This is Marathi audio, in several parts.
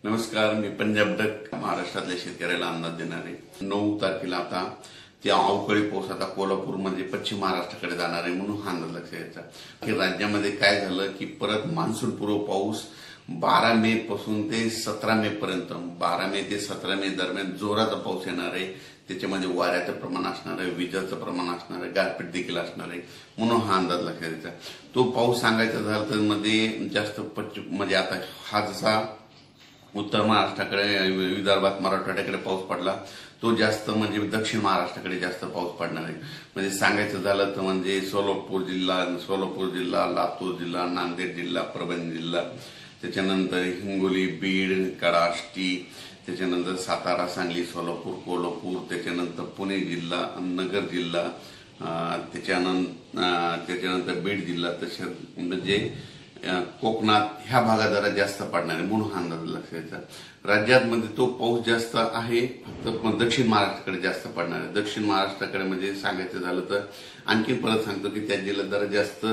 नमस्कार, मी पंजाब डक महाराष्ट्रातल्या शेतकऱ्याला अंदाज देणारे 9 तारखेला आता ते अवकाळी पाऊस आता कोल्हापूरमध्ये पश्चिम महाराष्ट्राकडे जाणार आहे म्हणून हा अंदाज लक्षात घ्यायचा की राज्यामध्ये काय झालं की परत मान्सून पूर्व पाऊस 12 मे पासून ते 17 मे पर्यंत 12 मे ते 17 मे दरम्यान जोराचा पाऊस येणार आहे। त्याच्यामध्ये वाऱ्याचं प्रमाण असणार आहे, विजाचं प्रमाण असणार आहे, गारपीट देखील असणार आहे म्हणून हा अंदाज लक्षात घ्यायचा। तो पाऊस सांगायचा झाला तर मध्ये जास्त म्हणजे आता हा जसा उत्तर महाराष्ट्राकडे विदर्भात मराठवाड्याकडे पाऊस पडला तो जास्त म्हणजे दक्षिण महाराष्ट्राकडे जास्त पाऊस पडणार आहे। म्हणजे सांगायचं झालं तर म्हणजे सोलापूर जिल्हा, लातूर जिल्हा, नांदेड जिल्हा, परभणी जिल्हा, त्याच्यानंतर हिंगोली, बीड, कडाष्टी, त्याच्यानंतर सातारा, सांगली, सोलापूर, कोल्हापूर, त्याच्यानंतर पुणे जिल्हा, नगर जिल्हा, त्याच्यानंतर बीड जिल्हा, तसेच म्हणजे कोकणात ह्या भागात जरा जास्त पडणार आहे म्हणून हा अंदाज लक्षात घ्यायचा। राज्यात म्हणजे तो पाऊस जास्त आहे फक्त दक्षिण महाराष्ट्राकडे जास्त पडणार आहे। दक्षिण महाराष्ट्राकडे म्हणजे सांगायचं झालं तर आणखी परत सांगतो की त्या जिल्ह्यात जरा जास्त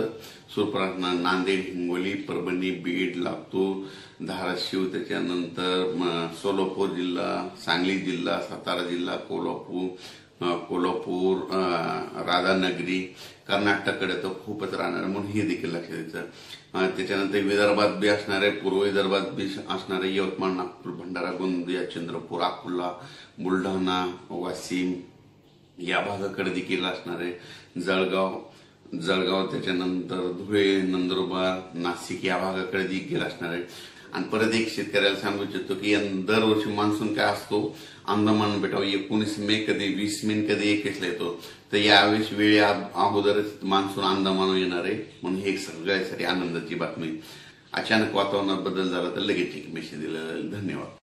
स्वरूपात नांदेड, हिंगोली, परभणी, बीड, लातूर, धाराशिव, त्याच्यानंतर सोलापूर जिल्हा, सांगली जिल्हा, सातारा जिल्हा, कोल्हापूर, राधानगरी, कर्नाटककडे तर खूपच राहणार म्हणून हे देखील लक्षात द्यायचं। त्याच्यानंतर विदर्भात बी असणार आहे, पूर्व विदर्भात बी असणार आहे, यवतमाळ, नागपूर, भंडारा, गोंदिया, चंद्रपूर, अकोला, बुलढाणा, वाशिम या भागाकडे देखील असणार आहे। जळगाव, त्याच्यानंतर धुळे, नंदुरबार, नाशिक या भागाकडे देखील असणार आहे। आणि परत एक शेतकऱ्याला सांगू इच्छितो की दरवर्षी मान्सून काय असतो, अंदमान बेटावर 19 मे कधी 20 मे कधी 21 ला येतो, तर यावेळेस वेळे अगोदरच मान्सून अंदमान येणार आहे म्हणून हे सगळ्यासाठी आनंदाची बातमी। अचानक वातावरणात बदल झाला तर लगेच एक मेसेज दिला जाईल। धन्यवाद।